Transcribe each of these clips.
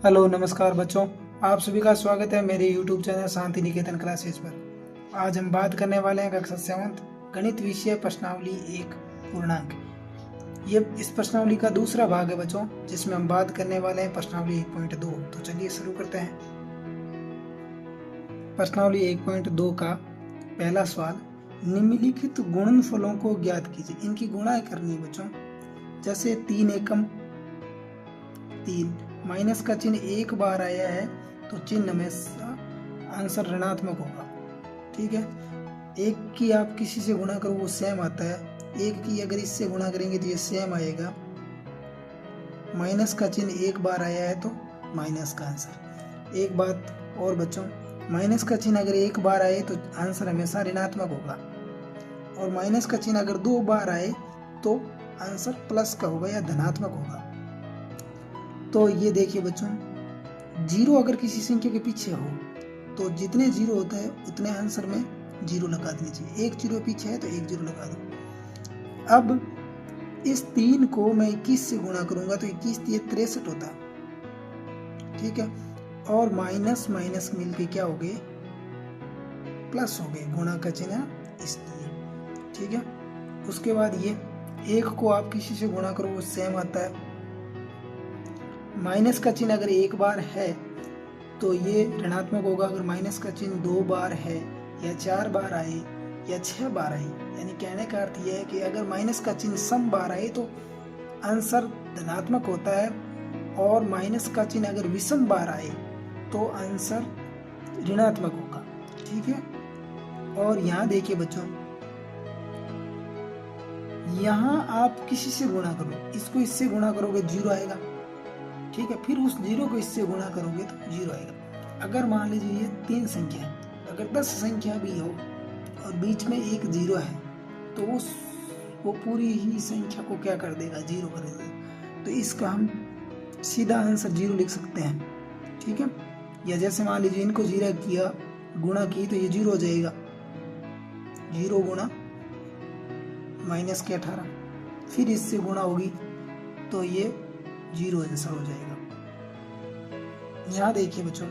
Hello नमस्कार बच्चों, आप सभी का स्वागत है मेरे YouTube channel Shanti Niketan classes पर। आज हम बात करने वाले हैं कक्षा 7 गणित विषय प्रश्नावली 1 पूर्णांक। ये इस प्रश्नावली का दूसरा भाग है बच्चों, जिसमें हम बात करने वाले हैं प्रश्नावली 1.2। तो चलिए शुरू करते हैं। प्रश्नावली 1.2 का पहला सवाल, निम्नलिखित गुणनफलों को ज्ञात कीजिए। इनकी गुणा करनी है बच्चों। जैसे 3 एकम 3, माइनस का चिन्ह एक बार आया है तो चिन्ह हमेशा आंसर ऋणात्मक होगा। ठीक है, एक की आप किसी से गुणा करो वो सेम आता है, एक की अगर इससे गुणा करेंगे तो ये सेम आएगा। माइनस का चिन्ह एक बार आया है तो माइनस का आंसर। एक बात और बच्चों, माइनस का चिन्ह अगर एक बार आए तो आंसर हमेशा ऋणात्मक होगा, और माइनस का चिन्ह अगर 2 बार आए तो आंसर प्लस का होगा या धनात्मक होगा। तो ये देखिए बच्चों, जीरो अगर किसी संख्या के पीछे हो तो जितने जीरो होता है उतने आंसर में जीरो लगा देनी चाहिए। एक जीरो पीछे है तो एक जीरो लगा दो। अब इस 3 को मैं 21 से गुणा करूंगा तो 21 ये 63 होता। ठीक है, और माइनस माइनस मिलके क्या हो गए, प्लस हो गए, गुणा का चिन्ह इसलिए। ठीक है, उसके बाद ये एक को आप किसी से गुणा करो वो सेम आता है। माइनस का चिन्ह अगर एक बार है तो ये ऋणात्मक होगा। अगर माइनस का चिन्ह 2 बार है या 4 बार आए या 6 बार आए, यानी कहने का अर्थ यह है कि अगर माइनस का चिन्ह सम बार आए तो आंसर धनात्मक होता है, और माइनस का चिन्ह अगर विषम बार आए तो आंसर ऋणात्मक होगा। ठीक है, और यहाँ देखिए बच्चों, यहाँ आप किसी से गुणा करो, इसको इससे गुणा करोगे जीरो आएगा। ठीक है, फिर उस जीरो को इससे गुणा करोगे तो जीरो आएगा। अगर मान लीजिए ये 3 संख्या है, अगर 10 संख्या भी हो और बीच में एक जीरो है तो वो पूरी ही संख्या को क्या कर देगा, जीरो कर देगा। तो इसका हम सीधा आंसर जीरो लिख सकते हैं। ठीक है, या जैसे मान लीजिए इनको जीरो किया, गुणा की तो ये जीरो हो जाएगा। जीरो गुणा माइनस के 18, फिर इससे गुणा होगी तो ये जीरो आंसर हो जाएगा। यहाँ देखिए बच्चों,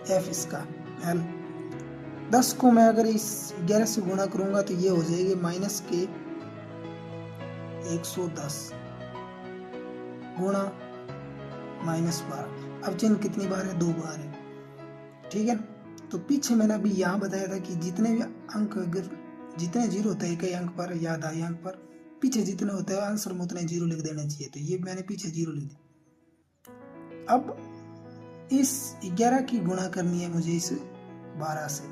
एफ इसका एल 10 को मैं अगर इस 11 से गुणा करूंगा तो ये हो जाएगी माइनस के 110 गुणा माइनस 12। अब चिन्ह कितनी बार है, 2 बार है। ठीक है, तो पीछे मैंने अभी यहाँ बताया था कि जितने भी अंक, अगर जितने जीरो होते हैं कई अंक पर या आधे अंक पर, पीछे जितने होते हैं आंसर में उतने जीरो लिख देना चाहिए। तो ये मैंने पीछे जीरो लिख दिया। अब इस 11 की गुणा करनी है मुझे इस 12 से,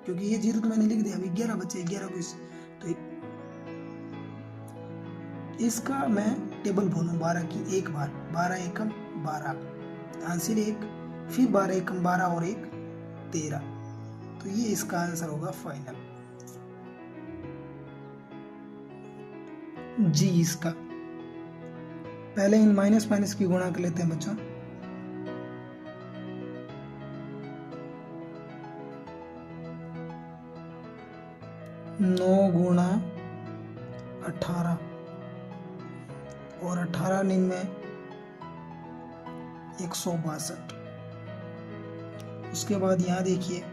क्योंकि ये जीरो तो मैंने लिख दिया। अभी 11 बचे, 11 को तो इसका मैं टेबल बोलूँ 12 की एक बार, 12 एकम 12 आंसर 1, फिर 12 एकम 12 और 1 13। तो ये इसका आंसर होगा फाइनल जी। इसका पहले इन माइनस माइनस की गुणा कर लेते हैं बच्चों। नौ गुणा 18 और 18 में 162। उसके बाद यहाँ देखिए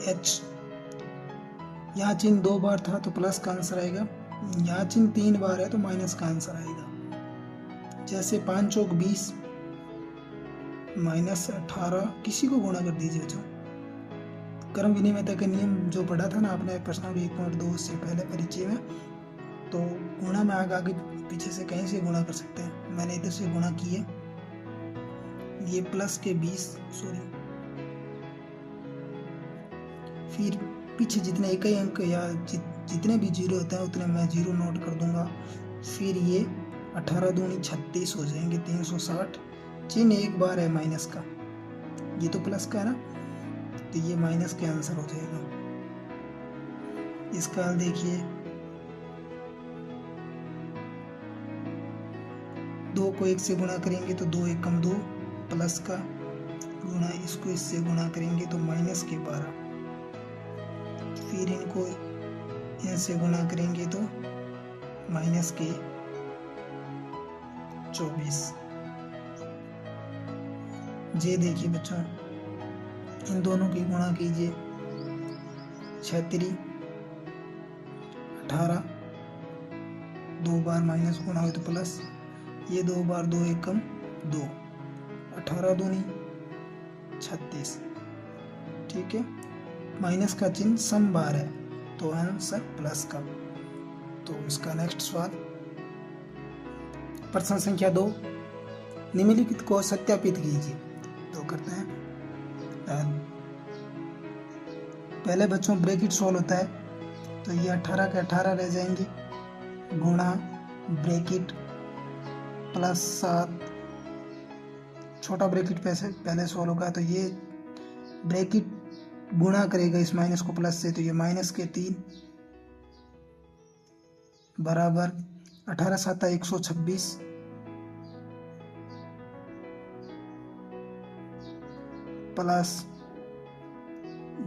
h, यहाँ चिन्ह 2 बार था तो प्लस का आंसर आएगा, यहाँ चिन्ह 3 बार है तो माइनस का आंसर आएगा। जैसे 5 चौक 20 माइनस 18, किसी को गुणा कर दीजिए बच्चों। क्रम विनिमयता का नियम जो पढ़ा था ना आपने प्रश्नावली 1.2 से पहले परिचय में, तो गुणा में आगे पीछे से कहीं से गुणा कर सकते हैं। मैंने इधर से गुणा किए, ये प्लस के 20 फिर पीछे जितने इकाई अंक या जितने भी जीरो होते हैं उतने मैं जीरो नोट कर दूंगा। फिर ये 18 दूनी 36 हो जाएंगे 360। चिन्ह एक बार है माइनस का, ये तो प्लस का है ना, तो ये माइनस के आंसर हो जाएगा। इसका देखिए 2 को 1 से गुणा करेंगे तो 2 एकम 2 प्लस का गुणा, इसको इससे गुणा करेंगे तो माइनस के 12, फिर इनको इनसे गुणा करेंगे तो माइनस के 24। जे देखिए बच्चों, इन दोनों की गुणा कीजिए, 36 18, 2 बार माइनस गुणा हो तो प्लस, ये 2 बार 2 एकम 2, 18 दूनी 36। ठीक है, माइनस का चिन्ह सम बार है तो आंसर प्लस का। तो इसका नेक्स्ट सवाल, प्रश्न संख्या 2, निम्नलिखित को सत्यापित कीजिए। तो करते हैं, पहले बच्चों ब्रैकेट सॉल्व होता है तो ये 18 के 18 रह जाएंगे, गुणा ब्रैकेट प्लस 7, छोटा ब्रैकेट पहले सॉल्व होगा तो ये ब्रैकेट गुणा करेगा इस माइनस को प्लस से, तो ये माइनस के 3 बराबर 18 7 126 प्लस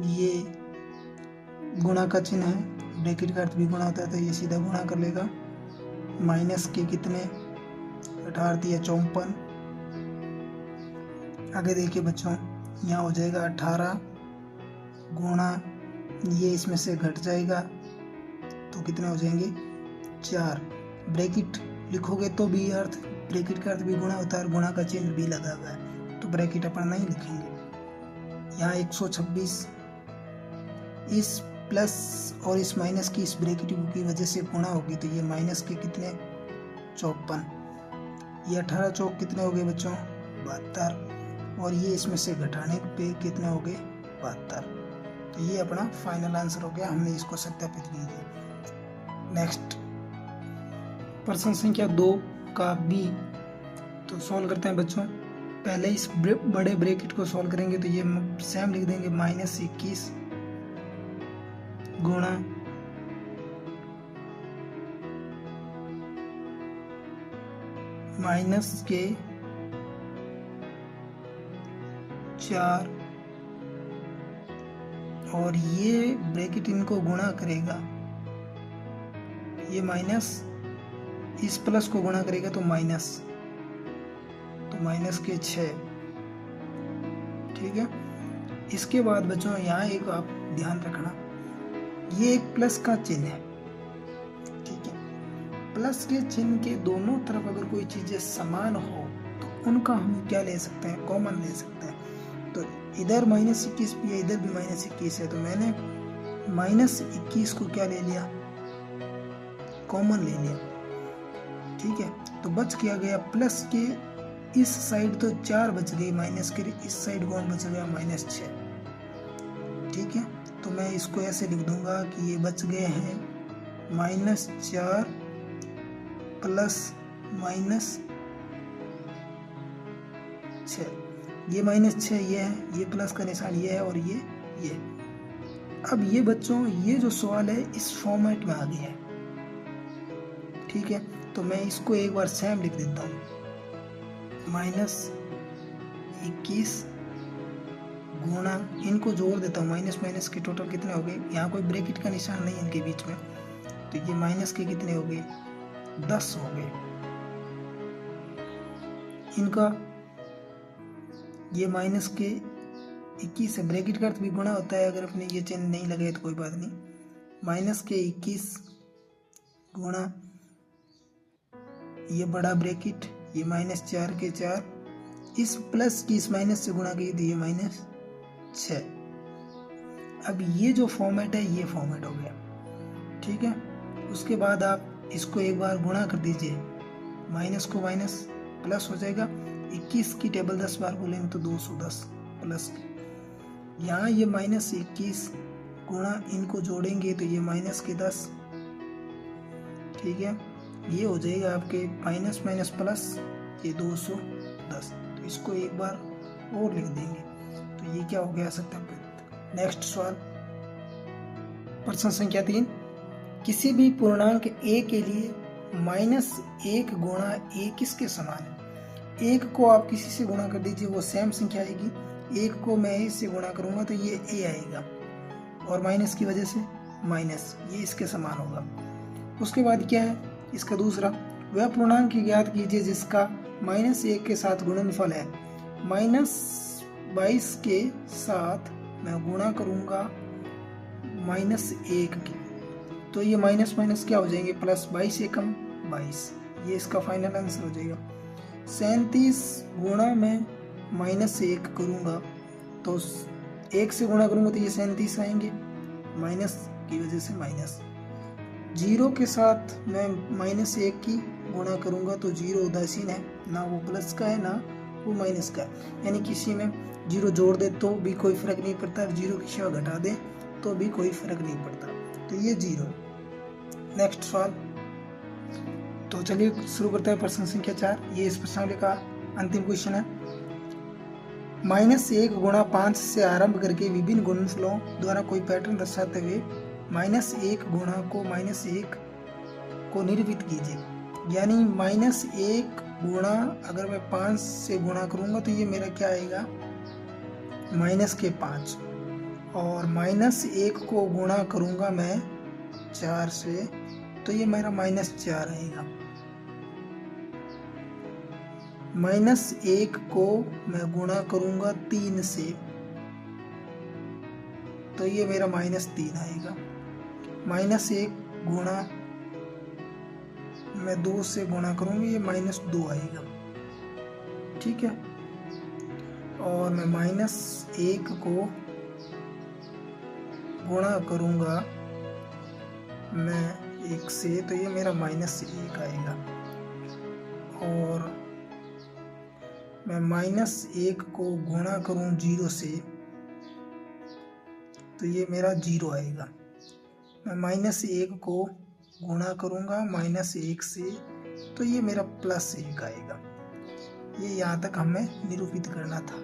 ये गुणा का चिन्ह है, ब्रैकेट का अर्थ भी गुणा होता है तो ये सीधा गुणा कर लेगा, माइनस के कितने 18 दिया 54। आगे देखिए बच्चों, यहाँ हो जाएगा 18 गुणा, ये इसमें से घट जाएगा तो कितने हो जाएंगे 4। ब्रैकेट लिखोगे तो भी अर्थ, ब्रैकेट का अर्थ भी गुणा होता है और गुणा का चिन्ह भी लगा हुआ है तो ब्रैकेट अपन नहीं लिखेंगे। यहाँ 126 इस प्लस और इस माइनस की इस ब्रैकेट की वजह से गुणा होगी तो ये माइनस के कितने 54, ये 18 चौक कितने हो गए बच्चों 72, और ये इसमें से घटाने पे कितने हो गए 72। तो ये अपना फाइनल आंसर हो गया, हमने इसको सत्यापित कीजिए। नेक्स्ट प्रश्न संख्या 2 का बी, तो सॉल्व करते हैं बच्चों। पहले इस बड़े ब्रैकेट को सॉल्व करेंगे तो ये सेम लिख देंगे, -21 गुणा माइनस के 4, और ये ब्रैकेट इनको गुणा करेगा, ये माइनस इस प्लस को गुणा करेगा तो माइनस, तो माइनस के 6। ठीक है, इसके बाद बच्चों यहाँ एक आप ध्यान रखना, ये एक प्लस का चिन्ह है। ठीक है, प्लस के चिन्ह के दोनों तरफ अगर कोई चीजें समान हो तो उनका हम क्या ले सकते हैं, कॉमन ले सकते हैं। तो इधर -21 भी है, इधर भी -21 है, तो मैंने -21 को क्या ले लिया, कॉमन ले लिया। ठीक है, तो बच क्या गया, प्लस के इस साइड तो 4 बच गई, माइनस के इस साइड कौन बच गया -6। ठीक है, तो मैं इसको ऐसे लिख दूंगा कि ये बच गए हैं -4 प्लस -6, ये -6 ये है, ये प्लस का निशान ये है और ये। अब ये बच्चों, ये जो सवाल है इस फॉर्मेट में आ गया है। ठीक है, तो मैं इसको एक बार सेम लिख देता हूँ, -21 गुणा, इनको जोड़ देता हूँ, माइनस माइनस के टोटल कितने हो गए, यहाँ कोई ब्रैकेट का निशान नहीं इनके बीच में, तो ये माइनस के कितने हो गए 10 हो गए। इनका ये माइनस के 21 है, ब्रैकेट का अर्थ भी गुणा होता है, अगर अपने ये चिन्ह नहीं लगे तो कोई बात नहीं, माइनस के 21 गुणा ये बड़ा ब्रैकेट, ये -4 के 4, इस प्लस की इस माइनस से गुणा की थी, ये -6। अब ये जो फॉर्मेट है ये फॉर्मेट हो गया। ठीक है, उसके बाद आप इसको एक बार गुणा कर दीजिए, माइनस को माइनस प्लस हो जाएगा, 21 की टेबल 10 बार बोलेंगे तो 210 प्लस, यहाँ ये -21 गुणा, इनको जोड़ेंगे तो ये माइनस के 10। ठीक है, ये हो जाएगा आपके माइनस माइनस प्लस, ये 210, तो इसको एक बार और लिख देंगे तो ये क्या हो गया सत्यापित। नेक्स्ट सवाल, प्रश्न संख्या 3, किसी भी पूर्णांक a के लिए -1 गुणा a किसके समान है। 1 को आप किसी से गुणा कर दीजिए, वो सेम संख्या आएगी, 1 को मैं इससे गुणा करूंगा तो ये a आएगा, और माइनस की वजह से माइनस, ये इसके समान होगा। उसके बाद क्या है इसका दूसरा, वह पूर्णांक ज्ञात कीजिए जिसका -1 के साथ गुणनफल है। -22 के साथ मैं गुणा करूंगा -1 के, तो ये माइनस माइनस क्या हो जाएंगे, +22 एकम 22, ये इसका फाइनल आंसर हो जाएगा। 37 गुणा में -1 करूंगा तो 1 से गुणा करूंगा तो ये 37 आएंगे, माइनस की वजह से माइनस। 0 के साथ मैं -1 की गुणा करूंगा तो 0 उदासीन है, ना वो प्लस का है ना वो माइनस का है, यानी किसी में 0 जोड़ दे तो भी कोई फर्क नहीं पड़ता, 0 की सिवा घटा दे तो भी कोई फर्क नहीं पड़ता, तो ये 0। नेक्स्ट सवाल, तो चलिए शुरू करते हैं प्रश्न संख्या 4। ये इस प्रश्नावली का अंतिम क्वेश्चन है। -1 गुणा 5 से आरंभ करके विभिन्न गुणनफलों द्वारा कोई पैटर्न दर्शाते हुए -1 गुणा को -1 को निरूपित कीजिए। यानी -1 गुणा अगर मैं 5 से गुणा करूंगा तो ये मेरा क्या आएगा, -5, और -1 को गुणा करूंगा मैं 4 से तो ये मेरा -4 आएगा। -1 को मैं गुणा करूंगा 3 से तो ये मेरा -3 आएगा। -1 गुणा मैं 2 से गुणा करूंगा, ये -2 आएगा, ठीक है। और मैं -1 को गुणा करूंगा मैं 1 से तो ये मेरा -1 आएगा। और मैं -1 को गुणा करूं 0 से तो ये मेरा 0 आएगा। मैं -1 को गुणा करूंगा -1 से तो ये मेरा +1 आएगा। ये यहाँ तक हमें निरूपित करना था।